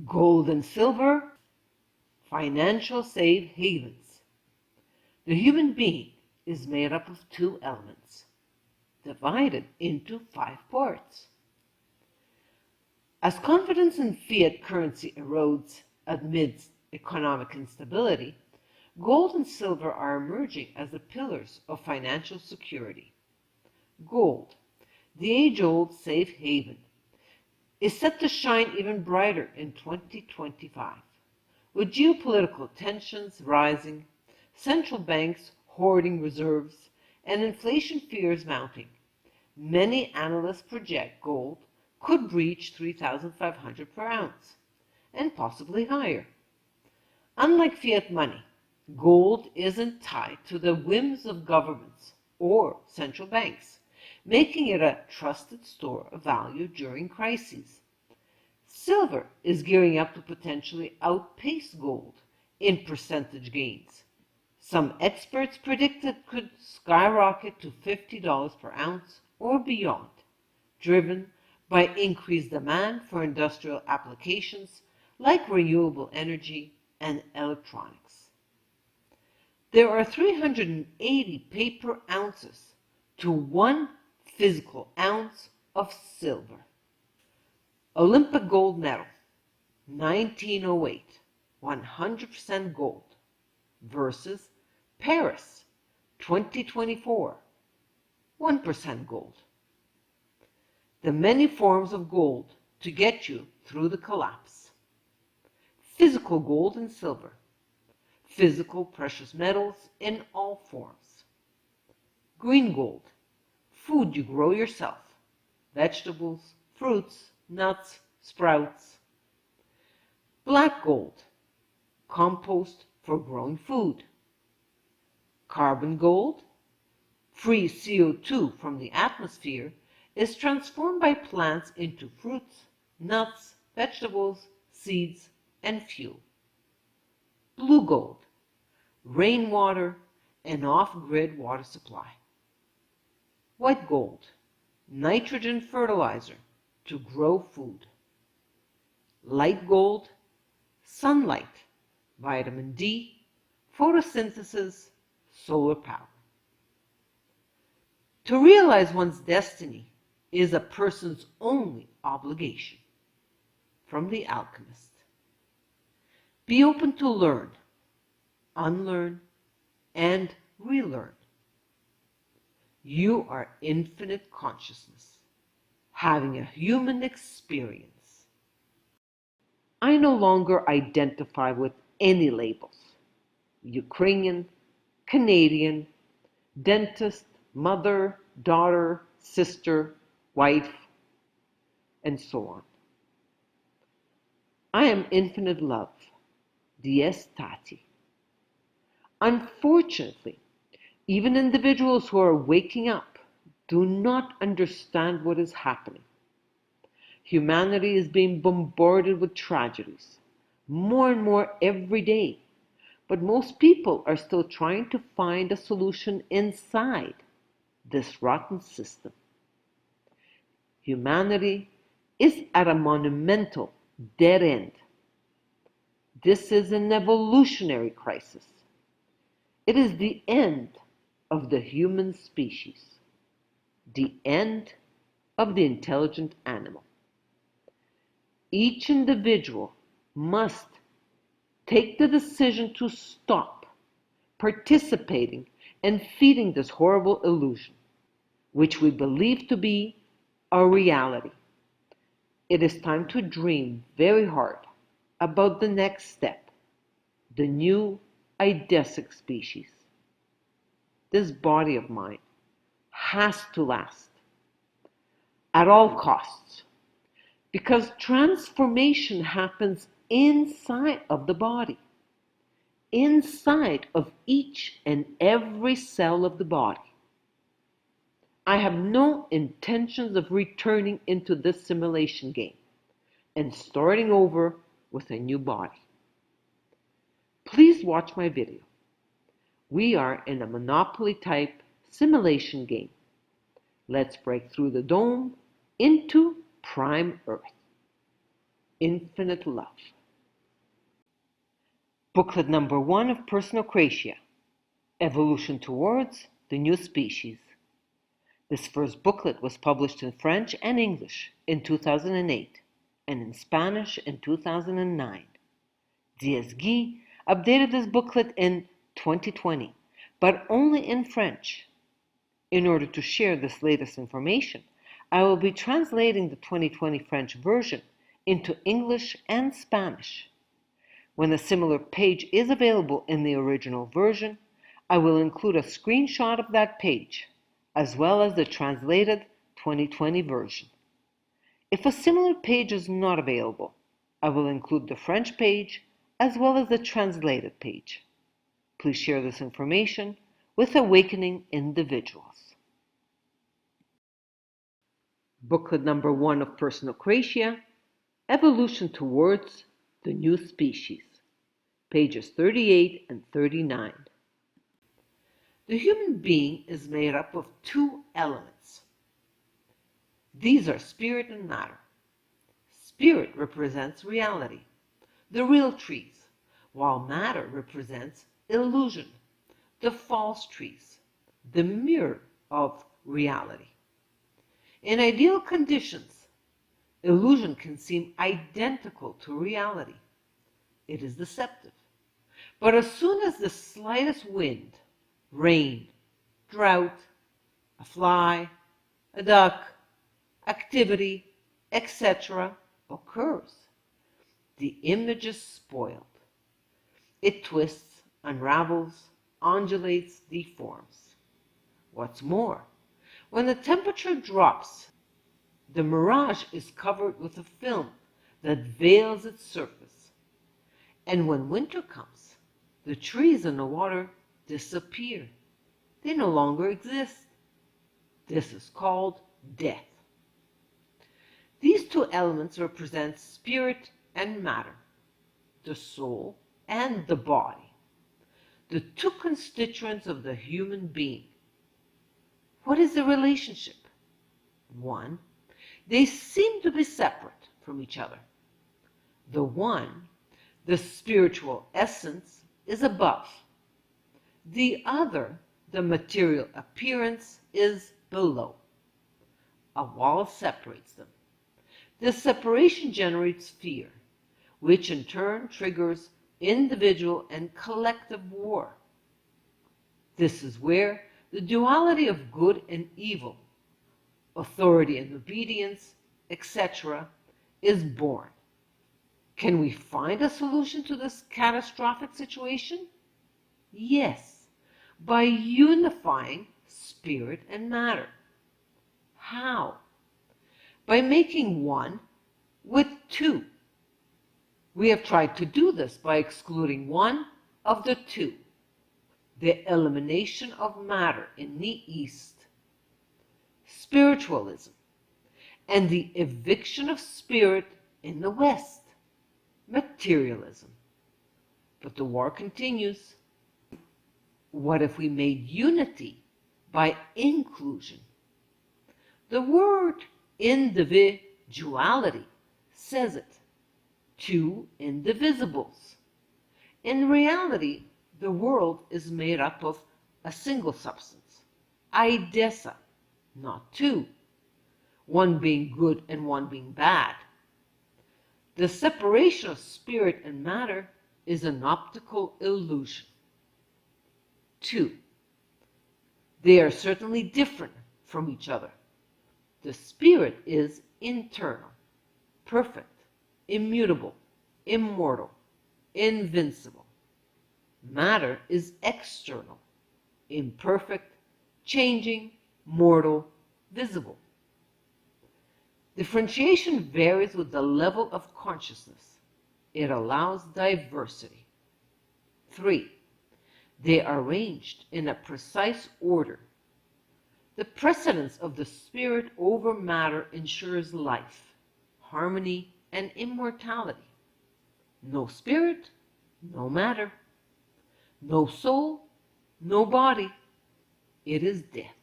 Gold and silver, financial safe havens. The human being is made up of two elements, divided into 5 parts. As confidence in fiat currency erodes amidst economic instability, gold and silver are emerging as the pillars of financial security. Gold, the age-old safe haven, is set to shine even brighter in 2025. With geopolitical tensions rising, central banks hoarding reserves, and inflation fears mounting, many analysts project gold could breach 3,500 per ounce, and possibly higher. Unlike fiat money, gold isn't tied to the whims of governments or central banks, making it a trusted store of value during crises. Silver is gearing up to potentially outpace gold in percentage gains. Some experts predict it could skyrocket to $50 per ounce or beyond, driven by increased demand for industrial applications like renewable energy and electronics. There are 380 paper ounces to 1 physical ounce of silver. Olympic gold medal, 1908, 100% gold, versus Paris, 2024, 1% gold. The many forms of gold to get you through the collapse. Physical gold and silver. Physical precious metals in all forms. Green gold, food you grow yourself. Vegetables, fruits, nuts, sprouts. Black gold, compost for growing food. Carbon gold, free CO2 from the atmosphere, is transformed by plants into fruits, nuts, vegetables, seeds, and fuel. Blue gold, rainwater and off-grid water supply. White gold, nitrogen fertilizer to grow food. Light gold, sunlight, vitamin D, photosynthesis, solar power. To realize one's destiny is a person's only obligation. From the Alchemist. Be open to learn, unlearn, and relearn. You are infinite consciousness, having a human experience. I no longer identify with any labels. Ukrainian, Canadian, dentist, mother, daughter, sister, wife, and so on. I am infinite love, diestati. Unfortunately, even individuals who are waking up do not understand what is happening. Humanity is being bombarded with tragedies, more and more every day, but most people are still trying to find a solution inside this rotten system. Humanity is at a monumental dead end. This is an evolutionary crisis. It is the end of the human species, the end of the intelligent animal. Each individual must take the decision to stop participating and feeding this horrible illusion, which we believe to be a reality. It is time to dream very hard about the next step, the new Idessic species. This body of mine has to last at all costs, because transformation happens inside of the body, inside of each and every cell of the body. I have no intentions of returning into this simulation game and starting over with a new body. Please watch my video. We are in a Monopoly type simulation game. Let's break through the dome into prime Earth. Infinite Love. Booklet number 1 of Personocratia, Evolution Towards the New Species. This first booklet was published in French and English in 2008 and in Spanish in 2009. DSG updated this booklet in 2020, but only in French. In order to share this latest information, I will be translating the 2020 French version into English and Spanish. When a similar page is available in the original version, I will include a screenshot of that page, as well as the translated 2020 version. If a similar page is not available, I will include the French page as well as the translated page. Please share this information with awakening individuals. Booklet number 1 of Personocratia, Evolution Towards the New Species, pages 38 and 39. The human being is made up of 2 elements. These are spirit and matter. Spirit represents reality, the real trees, while matter represents illusion, the false trees, the mirror of reality. In ideal conditions, illusion can seem identical to reality. It is deceptive. But as soon as the slightest wind, rain, drought, a fly, a duck, activity, etc. occurs, the image is spoiled. It twists, unravels, undulates, deforms. What's more, when the temperature drops, the mirage is covered with a film that veils its surface. And when winter comes, the trees and the water disappear. They no longer exist. This is called death. These 2 elements represent spirit and matter, the soul and the body, the 2 constituents of the human being. What is the relationship? 1. They seem to be separate from each other. The one, the spiritual essence, is above. The other, the material appearance, is below. A wall separates them. This separation generates fear, which in turn triggers individual and collective war. This is where the duality of good and evil, authority and obedience, etc., is born. Can we find a solution to this catastrophic situation? Yes, by unifying spirit and matter. How? By making one with 2. We have tried to do this by excluding one of the 2, the elimination of matter in the East, spiritualism, and the eviction of spirit in the West, materialism. But the war continues. What if we made unity by inclusion? The word individuality says it. 2 indivisibles. In reality, the world is made up of a single substance, Idessic, not 2, one being good and one being bad. The separation of spirit and matter is an optical illusion. 2. They are certainly different from each other. The spirit is internal, perfect, immutable, immortal, invincible. Matter is external, imperfect, changing, mortal, visible. Differentiation varies with the level of consciousness. It allows diversity. 3. They are arranged in a precise order. The precedence of the spirit over matter ensures life, harmony, and immortality. No spirit, no matter. No soul, no body. It is death.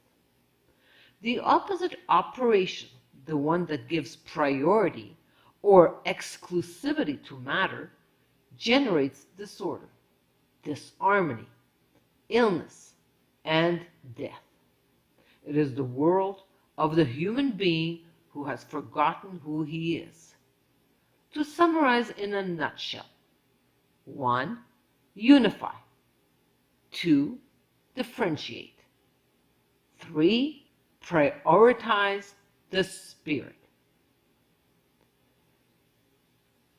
The opposite operation, the one that gives priority, or exclusivity to matter, generates disorder, disharmony, illness, and death. It is the world of the human being who has forgotten who he is. To summarize in a nutshell: 1. Unify. 2. Differentiate. 3. Prioritize the spirit.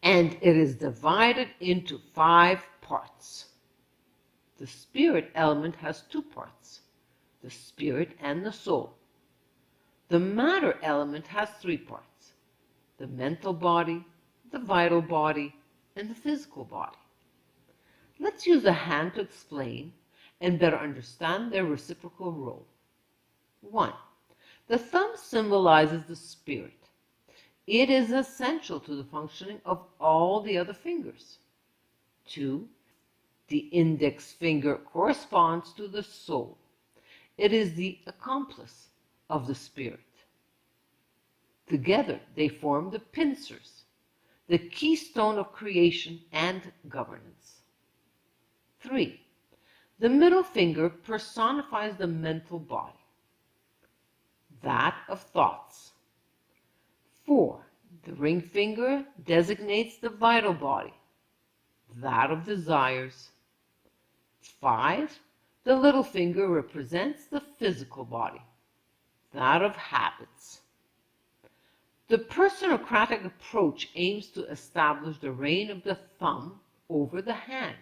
And it is divided into 5 parts. The spirit element has 2 parts: the spirit and the soul. The matter element has 3 parts: the mental body, the vital body, and the physical body. Let's use a hand to explain and better understand their reciprocal role. 1. The thumb symbolizes the spirit. It is essential to the functioning of all the other fingers. 2. The index finger corresponds to the soul. It is the accomplice of the spirit. Together they form the pincers, the keystone of creation and governance. 3. The middle finger personifies the mental body, that of thoughts. 4. The ring finger designates the vital body, that of desires. 5. The little finger represents the physical body, that of habits. The personocratic approach aims to establish the reign of the thumb over the hand.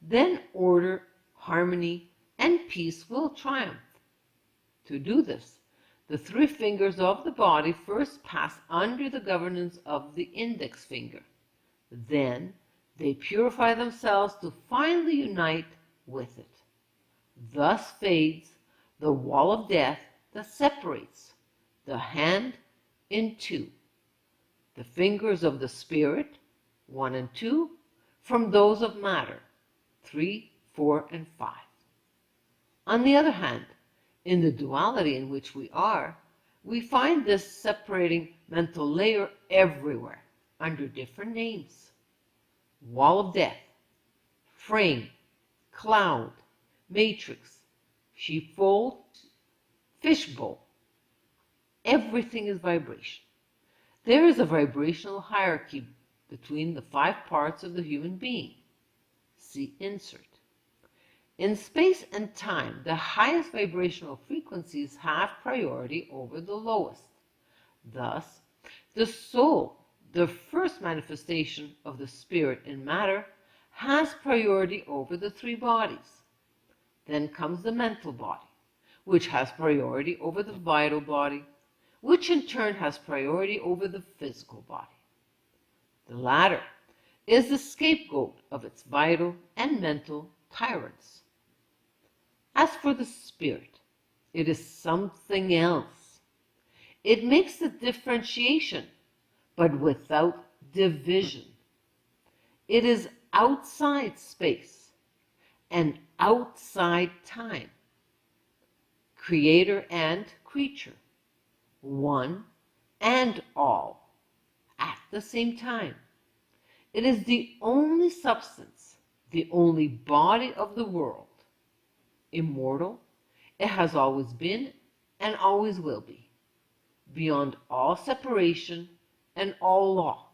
Then order, harmony, and peace will triumph. To do this, the 3 fingers of the body first pass under the governance of the index finger. Then they purify themselves to finally unite with it. Thus fades the wall of death that separates the hand in 2, the fingers of the spirit, 1 and 2, from those of matter, 3, 4, and 5. On the other hand, in the duality in which we are, we find this separating mental layer everywhere under different names: wall of death, frame, cloud, matrix, sheepfold, fishbowl. Everything is vibration. There is a vibrational hierarchy between the 5 parts of the human being. See insert. In space and time, the highest vibrational frequencies have priority over the lowest. Thus, the soul, the first manifestation of the spirit in matter, has priority over the 3 bodies. Then comes the mental body, which has priority over the vital body, which in turn has priority over the physical body. The latter is the scapegoat of its vital and mental tyrants. As for the spirit, it is something else. It makes the differentiation, but without division. It is outside space and outside time, creator and creature, one and all, at the same time. It is the only substance, the only body of the world. Immortal, it has always been and always will be, beyond all separation and all law.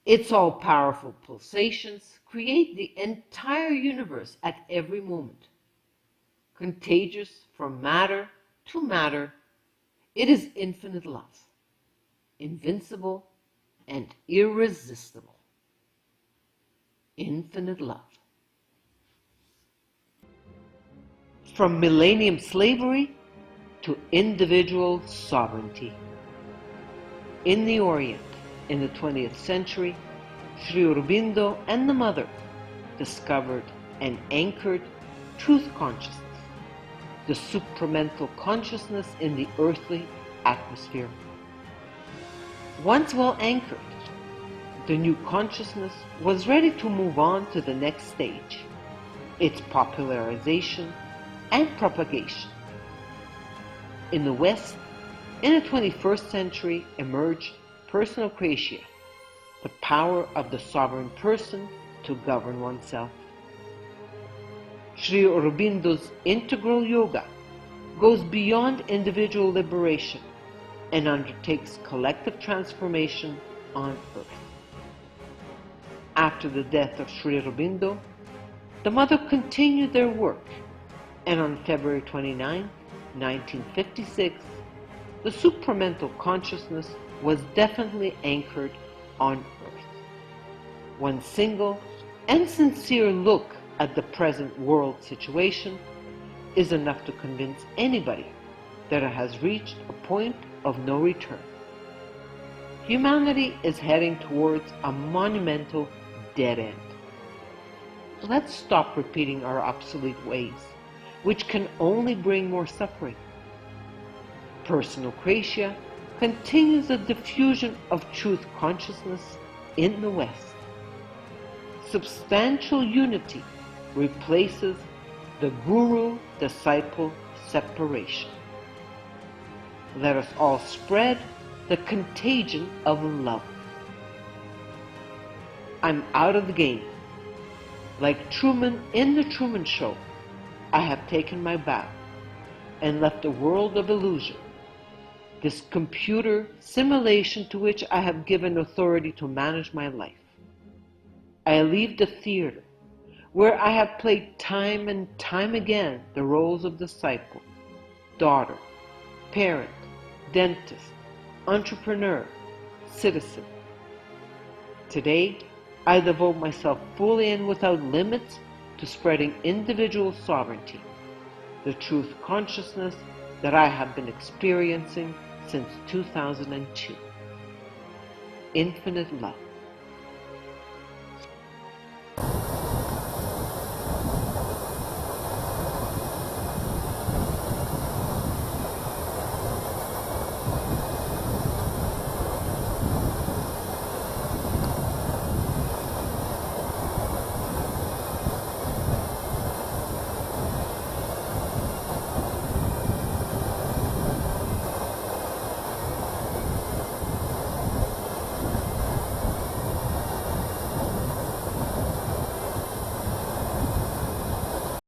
Its all-powerful pulsations create the entire universe at every moment. Contagious from matter to matter, it is infinite love, invincible and irresistible. Infinite love. From millennium slavery to individual sovereignty. In the Orient, in the 20th century, Sri Aurobindo and the Mother discovered and anchored truth consciousness, the supramental consciousness in the earthly atmosphere. Once well anchored, the new consciousness was ready to move on to the next stage, its popularization and propagation. In the West, in the 21st century, emerged personal creatia, the power of the sovereign person to govern oneself. Sri Aurobindo's integral yoga goes beyond individual liberation and undertakes collective transformation on earth. After the death of Sri Aurobindo, the mother continued their work, and on February 29, 1956, the supramental consciousness was definitely anchored on earth. One single and sincere look at the present world situation is enough to convince anybody that it has reached a point of no return. Humanity is heading towards a monumental dead end. Let's stop repeating our obsolete ways, which can only bring more suffering. Personal creatia continues the diffusion of truth consciousness in the West. Substantial unity replaces the guru-disciple separation. Let us all spread the contagion of love. I'm out of the game. Like Truman in The Truman Show, I have taken my bow and left a world of illusion, this computer simulation to which I have given authority to manage my life. I leave the theater, where I have played time and time again the roles of disciple, daughter, parent, dentist, entrepreneur, citizen. Today, I devote myself fully and without limits to spreading individual sovereignty, the truth consciousness that I have been experiencing since 2002. Infinite love.